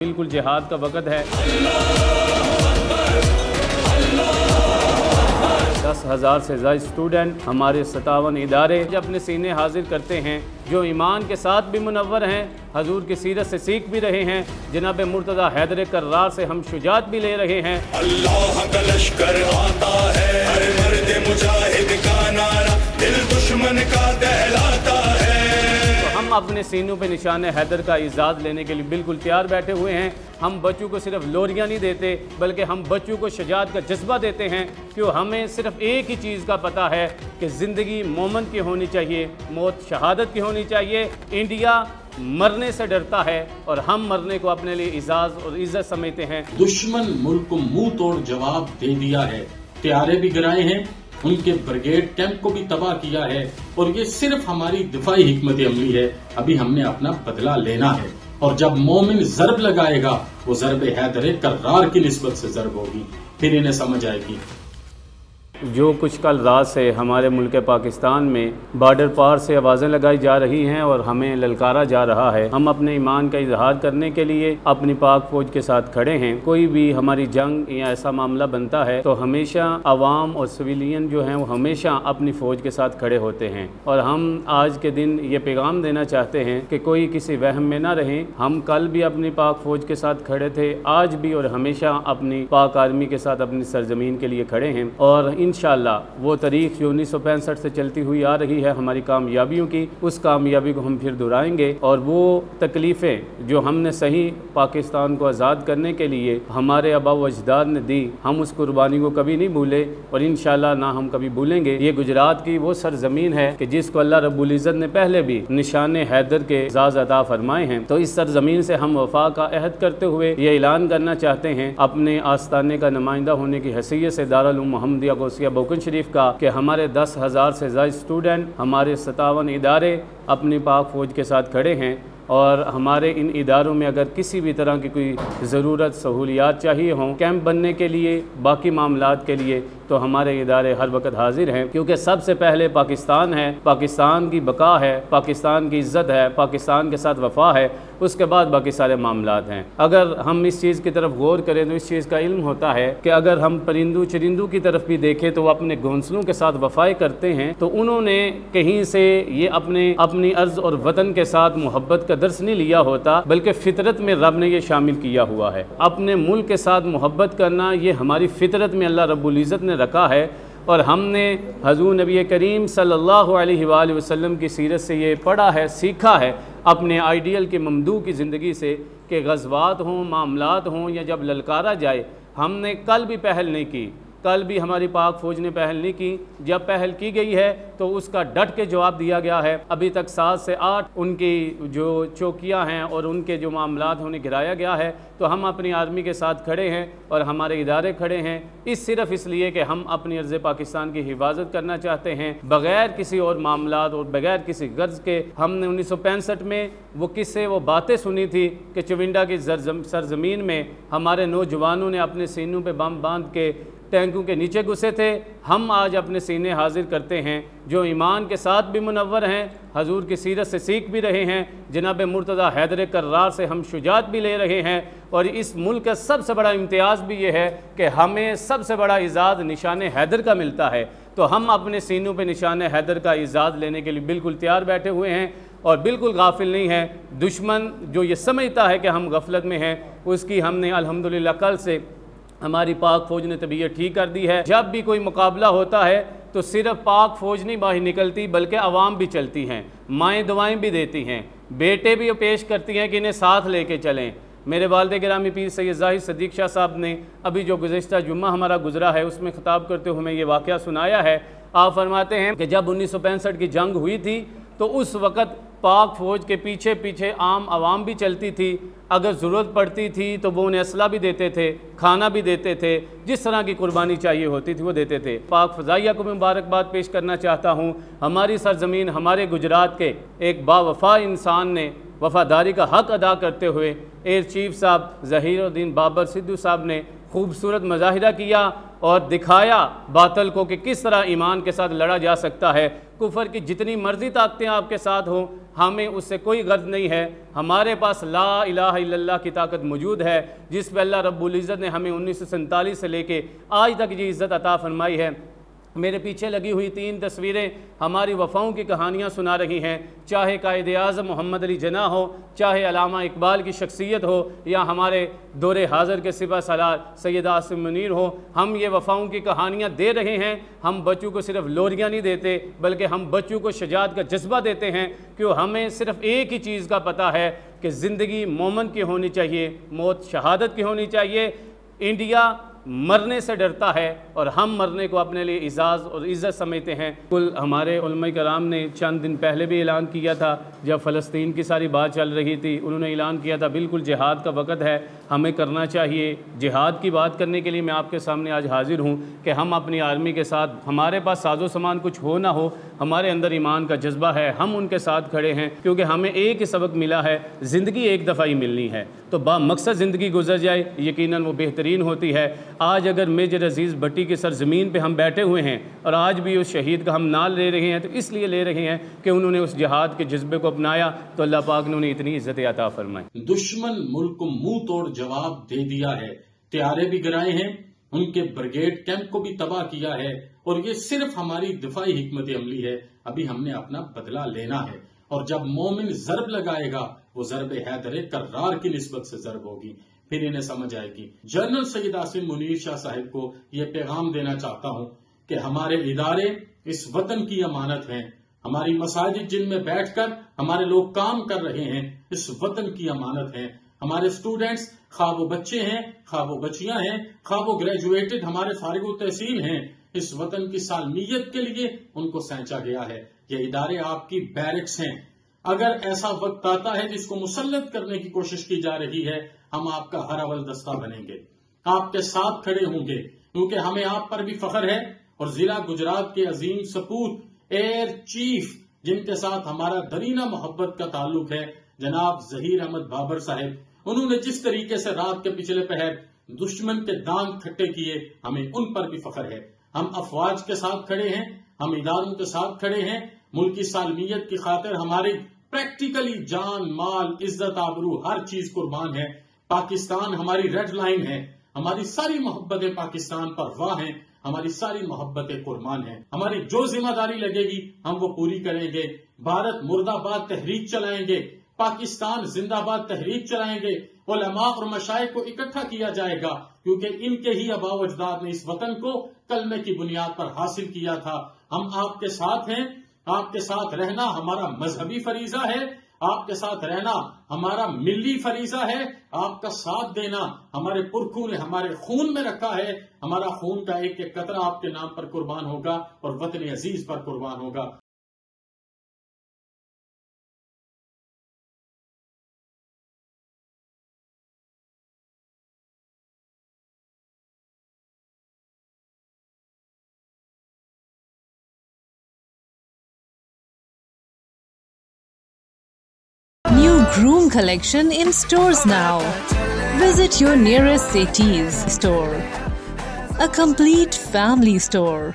बिल्कुल जिहाद का वक़्त है। 10,000 से ज़्यादा स्टूडेंट, हमारे 57 इदारे अपने सीने हाजिर करते हैं, जो ईमान के साथ भी मुनव्वर हैं, हजूर की सीरत से सीख भी रहे हैं। जनाब मुर्तज़ा हैदर कर्रार से हम शुजात भी ले रहे हैं। अल्लाह का लश्कर आता है, हर मर्द मुजाहिद का नारा दिल दुश्मन का दहलाता है। हम अपने सीनों पे निशान हैदर का इजाज़ लेने के लिए बिल्कुल तैयार बैठे हुए हैं। हम बच्चों को सिर्फ लोरियां नहीं देते, बल्कि हम बच्चों को शजाअत का जज्बा देते हैं, क्यों हमें सिर्फ एक ही चीज़ का पता है कि ज़िंदगी मोमन की होनी चाहिए, मौत शहादत की होनी चाहिए। इंडिया मरने से डरता है और हम मरने को अपने लिए इजाज़ और इज़्ज़त समझते हैं। दुश्मन मुल्क को मुंह तोड़ जवाब दे दिया है, त्यारे भी गिराए हैं, उनके ब्रिगेड कैंप को भी तबाह किया है, और ये सिर्फ हमारी दिफाई हिकमत अमली है। अभी हमने अपना बदला लेना है, और जब मोमिन ज़रब लगाएगा वो ज़रब हैदर कर्रार की निस्बत से ज़रब होगी, फिर इन्हें समझ आएगी। जो कुछ कल रात से हमारे मुल्क पाकिस्तान में बॉर्डर पार से आवाज़ें लगाई जा रही हैं और हमें ललकारा जा रहा है, हम अपने ईमान का इजहार करने के लिए अपनी पाक फ़ौज के साथ खड़े हैं। कोई भी हमारी जंग या ऐसा मामला बनता है तो हमेशा अवाम और सिविलियन जो हैं वो हमेशा अपनी फ़ौज के साथ खड़े होते हैं, और हम आज के दिन ये पैगाम देना चाहते हैं कि कोई किसी वहम में ना रहें। हम कल भी अपनी पाक फ़ौज के साथ खड़े थे, आज भी और हमेशा अपनी पाक आर्मी के साथ अपनी सरजमीन के लिए खड़े हैं। और इंशाअल्लाह वो तारीख जो 1965 से चलती हुई आ रही है हमारी कामयाबियों की, उस कामयाबी को हम फिर दोहराएंगे, और वो तकलीफ़ें जो हमने सही पाकिस्तान को आज़ाद करने के लिए हमारे आबा व अजदाद ने दी, हम उस कुर्बानी को कभी नहीं भूले और इंशाअल्लाह ना हम कभी भूलेंगे। ये गुजरात की वो सरजमीन है कि जिसको अल्लाह रब्बुल इज़्ज़त ने पहले भी निशान हैदर के एजाज़ अता फरमाए हैं। तो इस सरजमीन से हम वफा का अहद करते हुए ये ऐलान करना चाहते हैं अपने आस्ताने का नुमाइंदा होने की हैसियत से दारुल उलूम मोहम्मदिया गौसिया बोकन शरीफ का, कि हमारे 10,000 से ज़्यादा स्टूडेंट, हमारे 57 इदारे अपनी पाक फ़ौज के साथ खड़े हैं, और हमारे इन इदारों में अगर किसी भी तरह की कोई ज़रूरत सहूलियात चाहिए हों कैंप बनने के लिए, बाकी मामलात के लिए, तो हमारे इदारे हर वक्त हाजिर हैं, क्योंकि सबसे पहले पाकिस्तान है, पाकिस्तान की बका है, पाकिस्तान की इज़्ज़त है, पाकिस्तान के साथ वफा है, उसके बाद बाकी सारे मामलात हैं। अगर हम इस चीज़ की तरफ गौर करें तो इस चीज़ का इल्म होता है कि अगर हम परिंदों चरिंदों की तरफ भी देखें तो वो अपने घोंसलों के साथ वफाएँ करते हैं, तो उन्होंने कहीं से ये अपनी अर्ज़ और वतन के साथ मोहब्बत का दर्स नहीं लिया होता, बल्कि फितरत में रब ने ये शामिल किया हुआ है। अपने मुल्क के साथ मोहब्बत करना ये हमारी फितरत में अल्लाह रब्बुल इज़्ज़त ने रखा है, और हमने हज़ूर नबी करीम सल्लल्लाहु अलैहि वसल्लम की सीरत से ये पढ़ा है, सीखा है, अपने आइडियल के ममदू की ज़िंदगी से, कि ग़ज़वात हों, मामलात हों, या जब ललकारा जाए, हमने कल भी पहल नहीं की, कल भी हमारी पाक फ़ौज ने पहल नहीं की। जब पहल की गई है तो उसका डट के जवाब दिया गया है। अभी तक 7 से 8 उनकी जो चौकियां हैं और उनके जो मामलात उन्हें गिराया गया है, तो हम अपनी आर्मी के साथ खड़े हैं और हमारे इदारे खड़े हैं, सिर्फ इसलिए कि हम अपनी अर्ज़ पाकिस्तान की हिफाजत करना चाहते हैं, बग़ैर किसी और मामलात और बग़ैर किसी गर्ज के। हमने 1965 में वो किस्से, वो बातें सुनी थी कि चविंडा की सरजमीन में हमारे नौजवानों ने अपने सीनों पर बम बांध के टैंकों के नीचे घुसे थे। हम आज अपने सीने हाजिर करते हैं, जो ईमान के साथ भी मुनव्वर हैं, हजूर की सीरत से सीख भी रहे हैं। जनाब मुर्तज़ा हैदर कर्रार से हम शुजात भी ले रहे हैं, और इस मुल्क का सबसे बड़ा इम्तियाज़ भी ये है कि हमें सबसे बड़ा इज़ाज़ निशान हैदर का मिलता है। तो हम अपने सीनों पे निशान हैदर का इज़ाज़ लेने के लिए बिल्कुल तैयार बैठे हुए हैं, और बिल्कुल गाफिल नहीं है। दुश्मन जो ये समझता है कि हम गफलत में हैं, उसकी हमने अल्हम्दुलिल्लाह कल से हमारी पाक फ़ौज ने तबीयत ठीक कर दी है। जब भी कोई मुकाबला होता है तो सिर्फ पाक फ़ौज नहीं बाहर निकलती, बल्कि अवाम भी चलती हैं, माएँ दुआएँ भी देती हैं, बेटे भी पेश करती हैं कि इन्हें साथ लेके चलें। मेरे वालिद गिरामी पीर सैयद ज़ाहिद सदीक़ शाह साहब ने अभी जो गुज़िश्ता जुम्मा हमारा गुजरा है उसमें ख़िताब करते हुए हमें ये वाक़या सुनाया है। आप फरमाते हैं कि जब 1965 की जंग हुई थी तो उस वक़्त पाक फ़ौज के पीछे पीछे आम आवाम भी चलती थी, अगर ज़रूरत पड़ती थी तो वो उन्हें असला भी देते थे, खाना भी देते थे, जिस तरह की कुर्बानी चाहिए होती थी वो देते थे। पाक फ़ज़ाइया को मुबारकबाद पेश करना चाहता हूँ। हमारी सरजमीन, हमारे गुजरात के एक बावफा इंसान ने वफ़ादारी का हक़ अदा करते हुए एयर चीफ साहब ज़हीरुद्दीन बाबर सिद्धू साहब ने खूबसूरत मुजाहिरा किया और दिखाया बातल को कि किस तरह ईमान के साथ लड़ा जा सकता है। कुफर की जितनी मर्जी ताकतें आपके साथ हों, ہمیں اس سے کوئی غرض نہیں ہے. ہمارے پاس لا الہ الا اللہ کی طاقت موجود ہے جس پہ اللہ رب العزت نے ہمیں 1947 سے لے کے آج تک یہ عزت عطا فرمائی ہے. میرے پیچھے لگی ہوئی 3 تصویریں ہماری وفاؤں کی کہانیاں سنا رہی ہیں، چاہے قائد اعظم محمد علی جناح ہو، چاہے علامہ اقبال کی شخصیت ہو، یا ہمارے دور حاضر کے سپہ سالار سید عاصم منیر ہو. ہم یہ وفاؤں کی کہانیاں دے رہے ہیں. ہم بچوں کو صرف لوریاں نہیں دیتے بلکہ ہم بچوں کو شجاعت کا جذبہ دیتے ہیں، کیوں ہمیں صرف ایک ہی چیز کا پتہ ہے کہ زندگی مومن کی ہونی چاہیے، موت شہادت کی ہونی چاہیے. انڈیا مرنے سے ڈرتا ہے اور ہم مرنے کو اپنے لیے اعزاز اور عزت سمجھتے ہیں. کل ہمارے علماء کرام نے چند دن پہلے بھی اعلان کیا تھا، جب فلسطین کی ساری بات چل رہی تھی، انہوں نے اعلان کیا تھا بالکل جہاد کا وقت ہے، ہمیں کرنا چاہیے. جہاد کی بات کرنے کے لیے میں آپ کے سامنے آج حاضر ہوں کہ ہم اپنی آرمی کے ساتھ، ہمارے پاس ساز و سامان کچھ ہو نہ ہو، ہمارے اندر ایمان کا جذبہ ہے، ہم ان کے ساتھ کھڑے ہیں، کیونکہ ہمیں ایک ہی سبق ملا ہے، زندگی ایک دفعہ ہی ملنی ہے. تو با مقصد زندگی گزر جائے یقیناً وہ بہترین ہوتی ہے. آج اگر میجر عزیز بھٹی کی سرزمین پہ ہم بیٹھے ہوئے ہیں اور آج بھی اس شہید کا ہم نام لے رہے ہیں تو اس لیے لے رہے ہیں کہ انہوں نے اس جہاد کے جذبے کو اپنایا تو اللہ پاک نے انہیں اتنی عزت عطا فرمائی. دشمن ملک کو منہ توڑ جواب دے دیا ہے، طیارے بھی گرائے ہیں، ان کے بریگیڈ کیمپ کو بھی تباہ کیا ہے، اور یہ صرف ہماری دفاعی حکمت عملی ہے. ابھی ہم نے اپنا بدلہ لینا ہے، اور جب مومن ضرب لگائے گا وہ ضرب حیدر کرار کی نسبت سے ضرب ہوگی، پھر انہیں سمجھ آئے گی. جنرل سید عاصم منیر شاہ صاحب کو یہ پیغام دینا چاہتا ہوں کہ ہمارے ادارے اس وطن کی امانت ہیں، ہماری مساجد جن میں بیٹھ کر ہمارے لوگ کام کر رہے ہیں اس وطن کی امانت ہیں. ہمارے اسٹوڈنٹس، خواہ وہ بچے ہیں، خواہ وہ بچیاں ہیں، خواہ وہ گریجویٹڈ ہمارے فارغ التحصیل ہیں، اس وطن کی سالمیت کے لیے ان کو سینچا گیا ہے. یہ ادارے آپ کی بیرکس ہیں. اگر ایسا وقت آتا ہے جس کو مسلط کرنے کی کوشش کی جا رہی ہے، ہم آپ کا ہر اول دستہ بنیں گے، آپ کے ساتھ کھڑے ہوں گے، کیونکہ ہمیں آپ پر بھی فخر ہے. اور ضلع گجرات کے عظیم سپوت ایئر چیف جن کے ساتھ ہمارا درینہ محبت کا تعلق ہے، جناب ظہیر احمد بابر صاحب، انہوں نے جس طریقے سے رات کے پچھلے پہر دشمن کے دانت کھٹے کیے، ہمیں ان پر بھی فخر ہے. ہم افواج کے ساتھ کھڑے ہیں، ہم اداروں کے ساتھ کھڑے ہیں. ملکی سالمیت کی خاطر ہماری پریکٹیکلی جان، مال، عزت، آبرو ہر چیز قربان ہے. پاکستان ہماری ریڈ لائن ہے، ہماری ساری محبتیں پاکستان پر واہ ہیں، ہماری ساری محبتیں قربان ہیں. ہماری جو ذمہ داری لگے گی ہم وہ پوری کریں گے. بھارت مرد آباد تحریک چلائیں گے، پاکستان زندہ باد تحریک چلائیں گے. علماء اور مشائخ کو اکٹھا کیا جائے گا، کیونکہ ان کے ہی آباء و اجداد نے اس وطن کو کلمے کی بنیاد پر حاصل کیا تھا. ہم آپ کے ساتھ ہیں. آپ کے ساتھ رہنا ہمارا مذہبی فریضہ ہے، آپ کے ساتھ رہنا ہمارا ملی فریضہ ہے. آپ کا ساتھ دینا ہمارے پرکھوں نے ہمارے خون میں رکھا ہے. ہمارا خون کا ایک ایک قطرہ آپ کے نام پر قربان ہوگا اور وطن عزیز پر قربان ہوگا. New Groom collection in stores now. Visit your nearest Setis store. A complete family store.